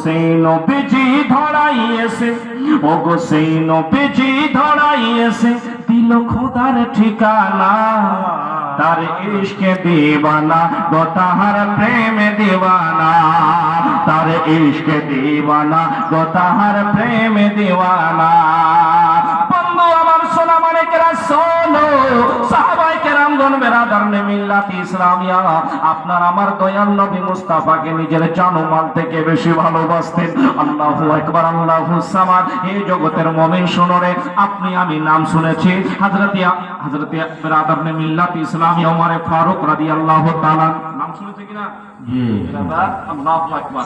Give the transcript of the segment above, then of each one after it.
সেই নবীজি ধরাইয়েছে, ওগো সেই নবীজি ধরাইয়েছে দিল খোদার ঠিকানা। তার ইশকে দিওয়ানা গো তাহার প্রেমে দিওয়ানা, তার ইশকে দিওয়ানা গো তাহার প্রেমে দিওয়ানা। বন্ধু আমার সোনা মানিকেরা শোনো, সাহাবায়ে কেরামগণ বেরাদারনে মিল্লাত ইসলামিয়া আপনার আমার দয়াল নবী মুস্তাফাকে নিজের জান ও মাল থেকে বেশি ভালোবাসতেন। আল্লাহু আকবার, আল্লাহু সামাদ। এই জগতের মুমিন শুনো রে, আপনি আমি নাম শুনেছি হযরতে বেরাদারনে মিল্লাত ইসলামিয়া ওমর ফারুক রাদিয়াল্লাহু তাআলা, নাম শুনেছে কিনা? জি বেরাদার, আল্লাহু আকবার।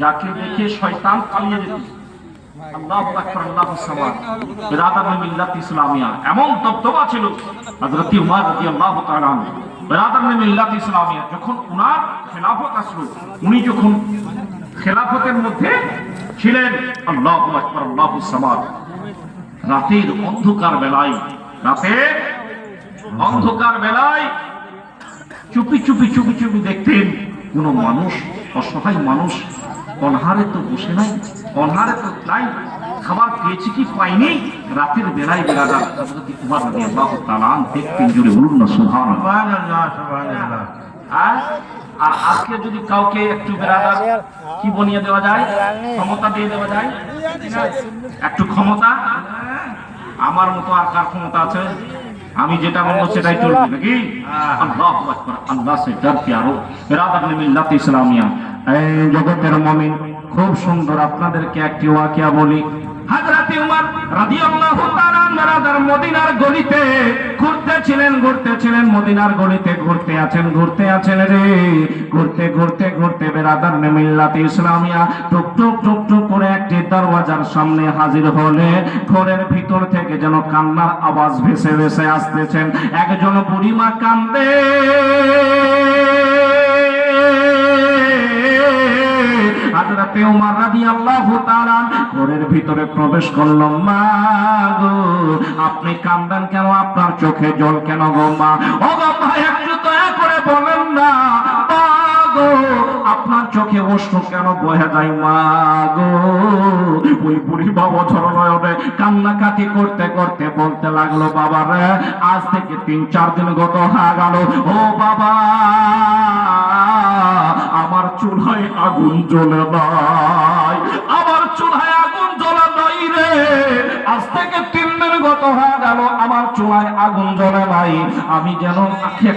যাকে দেখে শয়তান পালিয়ে যেত। আল্লাহু আকবার, আল্লাহু সামাদ। বেরাদারনে মিল্লাত ইসলামিয়া এমন দবদবা ছিল হযরত উমর রাদিয়াল্লাহু তাআলা। বেরাদারনে মিল্লাত ইসলামিয়া যখন উনার খেলাফত আসলো, উনি যখন খেলাফতের মধ্যে ছিলেন, আল্লাহু আকবার, আল্লাহু সামাদ। রাতের অন্ধকার বেলায়, রাতের অন্ধকার বেলায় চুপি চুপি চুপি চুপি দেখতেন কোন মানুষ, অসহায় মানুষ অনহারে তো বসে নাই, অনহারে তো নাই, খাবার পেয়েছে কি পাইনি। রাতের বেলায় বেরাদার হযরত উমর রাদিয়াল্লাহু তাআলা দেখতেন, জোরে বলুন না সুবহানাল্লাহ, সুবহানাল্লাহ। আর আজকে যদি কাউকে একটু বেরাদার কি বনিয়ে দেওয়া যায়, ক্ষমতা দিয়ে দেওয়া যায়, একটু ক্ষমতা, আমার মতো আর কার ক্ষমতা আছে? আমি যেটা বলবো সেটাই চলবে নাকি? আল্লাহু আকবার, আল্লাহ সে ডরতে আরো। বেরাদারনে মিল্লাত ইসলামিয়া এই জগতের মুমিন, খুব সুন্দর আপনাদেরকে একটি ওয়াকিয়া বলি। হযরত উমর রাদিয়াল্লাহু তাআলা বেরাদার মদিনার গলিতে ঘুরতেছিলেন, মদিনার গলিতে ঘুরতে আছেন রে, ঘুরতে বেরাদারনে মিল্লাত ইসলামিয়া টুক টুক টুক টুক করে একটি দরওয়াজার সামনে হাজির হলে ঘরের ভিতর থেকে যেন কান্নার আওয়াজ ভেসে ভেসে আসতেছেন। একজন বুড়িমা কান্দে, হযরত উমর রাদিয়াল্লাহু তাআলা ঘরের ভিতরে প্রবেশ করল। মা গো, আপনি কান্দেন কেন? আপনার চোখে জল কেন গো মা? ও গো মা, একটু দয়া করে বলেন না মা গো, আপনার চোখে অশ্রু কেন বহে যায় মা গো? ওই বুড়ি বাবা ঝরনয়নে কান্নাকাটি করতে করতে বলতে লাগলো, বাবা রে, আজ থেকে ৩-৪ দিন গত হয়ে গেল, ও বাবা আমার চুলায় আগুন জ্বলে নাই, আমার চুলায় আগুন জ্বলে নাই রে, আজ থেকে ৩ দিন গত হয়ে গেল, আমার চুলায় আগুন জ্বলে নাই, আমি যেন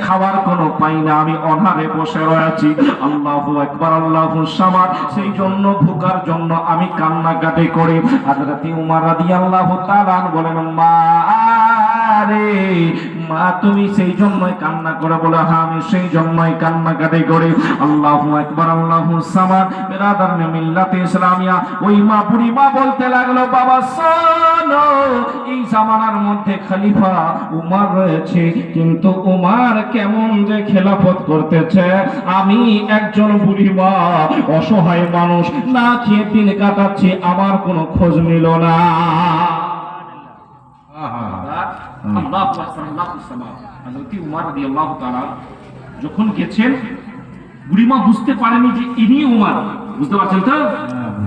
খাবার কোনো পাই না, আমি অনাহারে বসে রয়েছি। আল্লাহু আকবার, আল্লাহু সামাদ। সেই জন্য ভুকার জন্য আমি কান্নাকাটি করি। হযরত উমর রাদিয়াল্লাহু তাআলা বলেন, মা রে মা, তুমি সেই জন্যই কান্না করে? বলে, হ্যাঁ আমি সেই জন্যই কান্নাকাটি করি। আল্লাহু আকবার, আল্লাহু সামাদ। বেরাদারনে মিল্লাত ইসলামিয়া ওই মা, বুড়ি মা বলতে লাগলো, বাবা শোনো, এই জামানার মধ্যে খলিফা উমর রয়েছে, কিন্তু উমর কেমন যে খেলাফত করতেছে, আমি একজন বুড়ি মা, অসহায় মানুষ, না খেয়ে দিন কাটাচ্ছি, আমার কোনো খোঁজ নিল না। আল্লাহু আকবার, আল্লাহু সামাদ। হযরত উমর রাদিয়াল্লাহু তাআলা যখন গেছেন, বুড়িমা বুঝতে পারেনি যে ইনি উমর, বুঝতে পারছেন তো?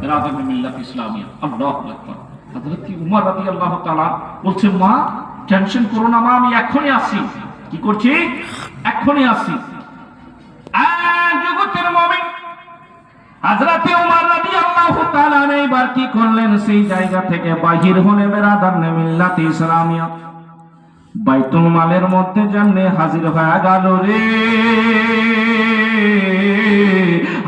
বেরাদারনে মিল্লাত ইসলামিয়া, আল্লাহু আকবার। হযরত উমর রাদিয়াল্লাহু তাআলা বলছেন, মা টেনশন করো না মা, আমি এখনই আসি। কি করছি? এখনই আসি। জগতের মুমিন হযরত উমর রাদিয়াল্লাহু তাআলা এইবার কি করলেন? সেই জায়গা থেকে বাহির হলে বেরাদারনে মিল্লাত ইসলামিয়া বাইতুল মালের মধ্যে জানলে হাজির হয়ে গেল রে।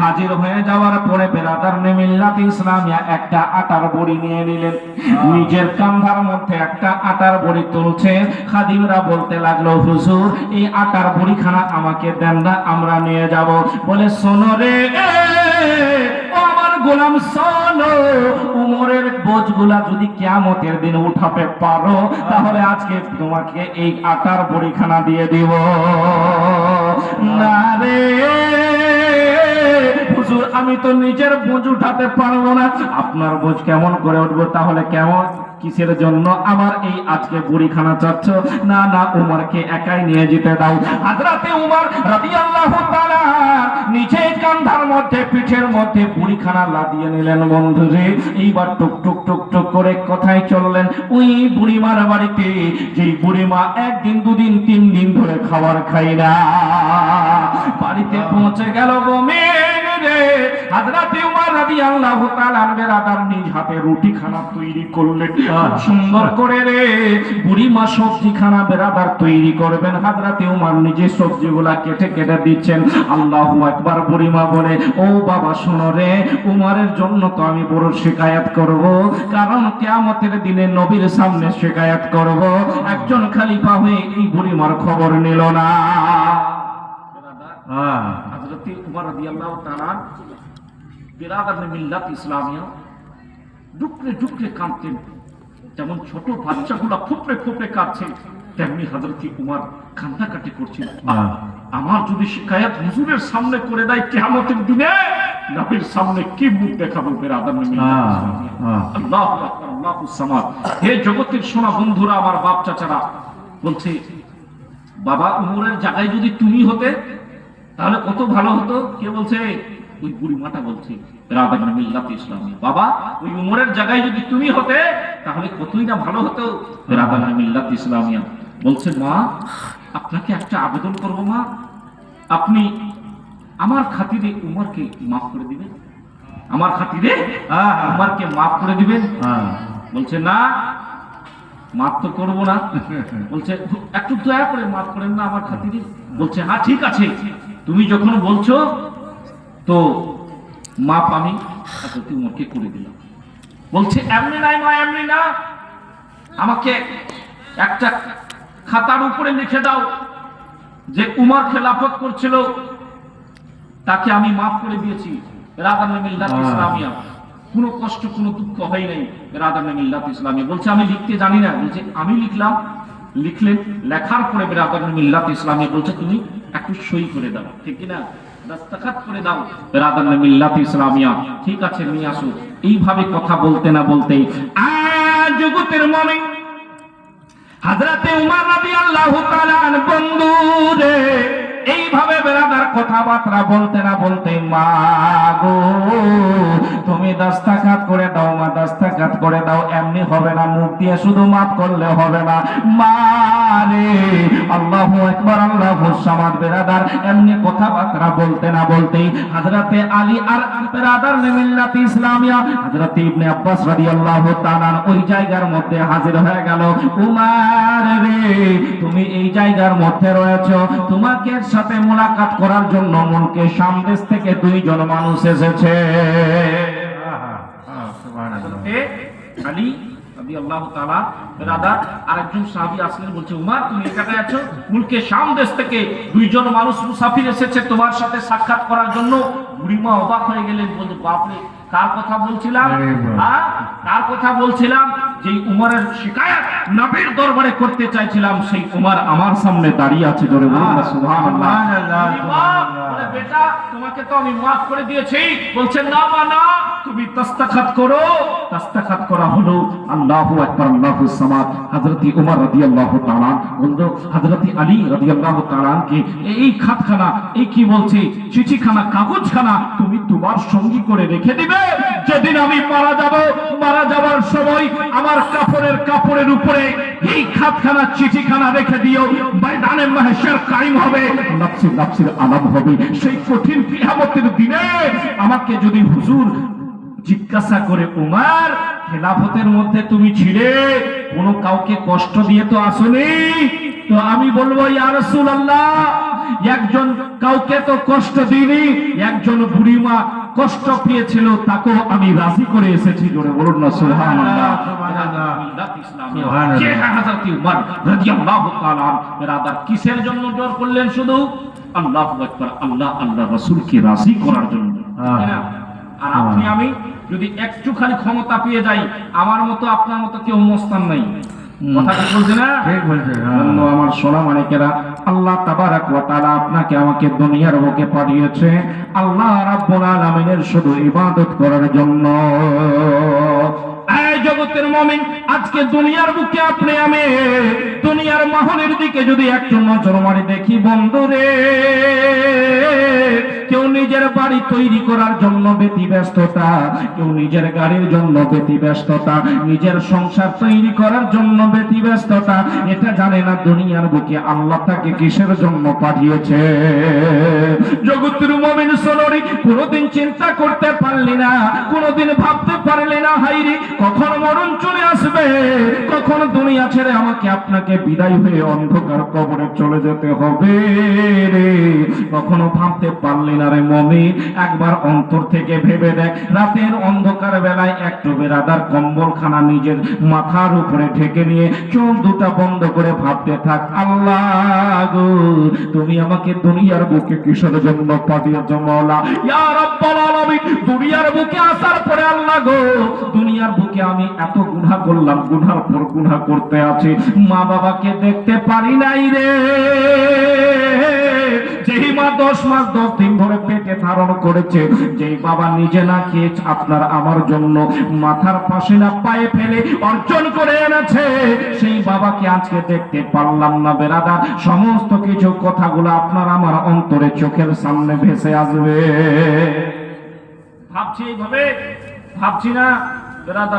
হাজির হয়ে যাওয়ার পরে বেরাদারনে মিল্লাত ইসলামিয়া একটা আটার বড়ি নিয়ে নিলেন, নিজের কাঁধার মধ্যে একটা আটার বড়ি তুলছে। খাদিমরা বলতে লাগলো, হুজুর এই আটার বড়িখানা আমাকে দেন না, আমরা নিয়ে যাব। বলে, শোনো রে ও আমার গোলাম, শোনো, উমরের বোঝগুলা যদি কিয়ামতের দিন উঠাতে পারো, তাহলে আজকে তোমাকে এই আটার বড়িখানা দিয়ে দিব। না রে হুজুর আমি তো নিজের বোঝ উঠাতে পারবো না। আপনার বোঝ কেমন করে উঠবো? তাহলে কেমন কিসের জন্য আমার এই আজকে বুড়িখানা চাচ্ছ? না না, উমরকে একাই নিয়ে যেতে দাও। হযরতে উমর রাদিয়াল্লাহু তাআলা নিচে কাঁধার মধ্যে পিঠের মধ্যে বুড়িখানা লাদিয়ে নিলেন। বন্ধুরে এইবার টুক টুক টুক টুক করে কোথায় চললেন? ওই বুড়িমার বাড়িতে, যেই বুড়িমা একদিন দুদিন তিন দিন ধরে খাবার খাই না। বাড়িতে পৌঁছে গেল বমি রে। হযরতে উমর রাদিয়াল্লাহু তাআলা বেরাদার নিজ হাতে রুটি খানা তৈরি করলেন সুন্দর করে রে। বুড়িমা সবজি খানা বেরাদার তৈরি করবেন, হযরতে উমর নিজে সবজিগুলা কেটে কেটে দিচ্ছেন। আল্লাহু আকবার। বুড়িমা বলে, ও বাবা শোনো রে, উমরের জন্য তো আমি বড় শিকায়াত করব, কারণ কিয়ামতের দিনে নবীর সামনে শিকায়াত করব। একজন খলিফা হয়ে এই বুড়িমার খবর নিল না। হযরতে উমর রাদিয়াল্লাহু তাআলা বিরাদার মিল্লাত ইসলামিয়া ডুকরে ডুকরে কাঁদতেন। যেমন ছোট বাচ্চাগুলা ফুপড়ে ফুপড়ে কাঁদছে, তেমনি হযরতে উমর কান্নাকাটি করছেন। আমার যদি শিকায়াত হুজুরের সামনে করে দেয় কিয়ামতের দিনে, নবীর সামনে কি মুখ দেখাবো? বিরাদার মিল্লাত ইসলামিয়া। আল্লাহু আকবার, আল্লাহুস সামাদ। হে জগতের সোনা বন্ধুরা, আমার বাপ চাচারা, বলছে বাবা উমরের জায়গায় যদি তুমি হতে তাহলে কত ভালো হতো। কে বলছে? ওই বুড়িমাটা বলছে, বিরাদার মিল্লাত ইসলামিয়া। বাবা ওই উমরের জায়গায় যদি তুমি হতে তাহলে কতই না ভালো হতো। বিরাদার মিল্লাত ইসলামিয়া বলছে, মা আপনাকে একটা আবেদন করব মা, আপনি আমার খাতিরে উমরকে মাফ করে দিবেন, আমার খাতিরে উমরকে মাফ করে দিবেন। বলছে না, মাফ তো করবো না। বলছে একটু দয়া করে মাফ করেন না আমার খাতিরে। বলছে হ্যাঁ ঠিক আছে, তুমি যখন বলছো তো মাপ আমি উমরকে করে দিলাম। বলছে এমনি নাই মা, এমনি না, আমাকে একটা খাতার উপরে লিখে দাও যে উমর খেলাফত করছিল তাকে আমি মাফ করে দিয়েছি। বিরাদার মিল্লাত ইসলামিয়া কোনো কষ্ট কোনো দুঃখ হয় নাই। বিরাদার মিল্লাত ইসলামিয়া বলছে আমি লিখতে জানি না। বলছে আমি লিখলাম। লিখলেন, লেখার পরে বিরাদার মিল্লাত ইসলামিয়া বলছে তুমি একটু সই করে দাও, ঠিক না, দস্তখত করে দাও। বিরাদার মিল্লাত ইসলামিয়া ঠিক আছে নিয়ে আসো। এইভাবে কথা বলতে না বলতেই জগতের মুমিন হযরতে উমর রাদিয়াল্লাহু তাআলা বন্ধু রে, এইভাবে বেরাদার কথাবার্তা বলতে না বলতে, মা গো তুমি দস্তখত করে দাও, মা দস্তখত করে দাও। এমনি হবে না, মুখ দিয়ে শুধু মাফ করলে হবে না মা রে। আল্লাহু আকবার, আল্লাহুস সামাদ। বেরাদার এমনি কথাবার্তা বলতে না বলতেই হযরতে আলী আর বেরাদার মিল্লাত ইসলামিয়া হযরতে ইবনে আব্বাস রাদিয়াল্লাহু তাআলা ওই জায়গার মধ্যে হাজির হয়ে গেল। উমর রে তুমি এই জায়গার মধ্যে রয়েছো, তোমাকে সাথে মোলাকাত করার জন্য মুলকে শাম দেশ থেকে দুইজন মানুষ এসেছে। আলী রাদিয়াল্লাহু তাআলা বিরাদার আরেকজন সাহাবী আসলেন, বলছে উমর তুমি এখানে আছো, মুলকে শাম দেশ থেকে দুইজন মানুষ মুসাফির এসেছে তোমার সাথে সাক্ষাৎ করার জন্য। বুড়িমা অবাক হয়ে গেলেন, বলছে বাপরে কার কথা বলছিলাম? কার কথা বলছিলাম? যেই উমরের শিকায়াত নবীর দরবারে করতে চাইছিলাম, সেই উমর আমার সামনে দাঁড়িয়ে আছে। জোরে বলুন না সুবহানাল্লাহ। বলে বেটা তোমাকে তো আমি মাফ করে দিয়েছি। বলছে না মা না, তুমি দস্তখত করো। দস্তখত করা হলো। আল্লাহু আকবার, আল্লাহুস সামাদ। হযরতে উমর রাদিয়াল্লাহু তাআলা বলল হযরতে আলী রাদিয়াল্লাহু তাআলা কে এই খাতখানা, এই কি বলছে চিঠিখানা, কাগজখানা তুমি তোমার সঙ্গী করে রেখে দিবে। যেদিন আমি মারা যাব, মারা যাওয়ার সময় আমার কাপড়ের উপরে এই খাতখানা চিঠিখানা রেখে দিও। ময়দানে মাহশর কায়েম হবে, নফসে নফসের আলাপ হবে। সেই কঠিন কিয়ামতের দিনে আমাকে যদি হুজুর জিজ্ঞাসা করে, উমর খেলাফতের মধ্যে তুমি ছিলে, কোনো কাউকে কষ্ট দিয়ে তো আসোনি, তো আমি বলবো ইয়া রাসূলুল্লাহ একজন কাউকে তো কষ্ট দিইনি, একজন বুড়িমা কষ্ট পেয়েছিল তাকেও আমি রাজি করে এসেছি। জোরে বলুন না সুবহানাল্লাহ। হযরত উমর রাদিয়াল্লাহু তাআলা বিরাদার কিসের জন্য জোর করলেন? শুধু আল্লাহু আকবার, আল্লাহ আল্লাহ রাসূলকে রাজি করার জন্য। আর আপনি আমি যদি একটু খালি ক্ষমতা পেয়ে যাই, আমার মতো আপনার মতো কেউ মস্তান নাই। কথা ঠিক বলছি না? ঠিক বলছে। বন্ধু আমার সোনা মানিকেরা, আল্লাহ তাবারাক ওয়া তাআলা আপনাকে আমাকে দুনিয়ার বুকে পাঠিয়েছে আল্লাহ রাব্বুল আলামিনের শুধু ইবাদত করার জন্য। এই জগতের মুমিন, আজকে দুনিয়ার বুকে আপনি আমি দুনিয়ার মাহলের দিকে যদি একটু নজর মারি দেখি বন্ধুরে, কেউ নিজের বাড়ি তৈরি করার জন্য ব্যতিব্যস্ততা, কেউ নিজের গাড়ির জন্য ব্যতিব্যস্ততা, নিজের সংসার তৈরি করার জন্য ব্যতিব্যস্ততা। এটা জানে না দুনিয়ার বুকে আল্লাহ তাকে কিসের জন্য পাঠিয়েছে। জগতের মুমিন সোনারি, কোনোদিন চিন্তা করতে পারলি না, কোনোদিন ভাবতে পারলি না হাইরে কখন মরণ চলে আসবে, কখন দুনিয়া ছেড়ে আমাকে আপনাকে বিদায় হয়ে অন্ধকার কবরে চলে যেতে হবে রে। কখনো ভাবতে পারলি না রে মুমিন। একবার অন্তর থেকে ভেবে দেখ, রাতের অন্ধকার বেলায় একটু বেড়াদার কম্বলখানা নিজের মাথার উপরে ঢেকে নিয়ে চোখ দুটা বন্ধ করে ভাবতে থাক, আল্লাহ গো তুমি আমাকে দুনিয়ার বুকে কিসের জন্য পাঠিয়েছ মওলা। ইয়া রাব্বাল আলামিন, দুনিয়ার বুকে আসার পরে আল্লাহ গো দুনিয়ার বুকে আমি এত গুনাহ করলাম, গুনার পর গুনাহ করতে আছি, মা বাবাকে দেখতে পারি নাই রে। যেই মা 10 মাস 10 দিন ধরে পেটে ধারণ করেছে, যেই বাবা নিজে না খেয়ে আপনার আমার জন্য মাথার পাশে না পায়ে ফেলে অর্জন করে এনেছে, সেই বাবাকে আজকে দেখতে পারলাম না বেরাদার। সমস্ত কিছু কথাগুলো আপনার আমার অন্তরে চোখের সামনে ভেসে আসবে। ভাবছি এইভাবে, ভাবছি না বেরাদার।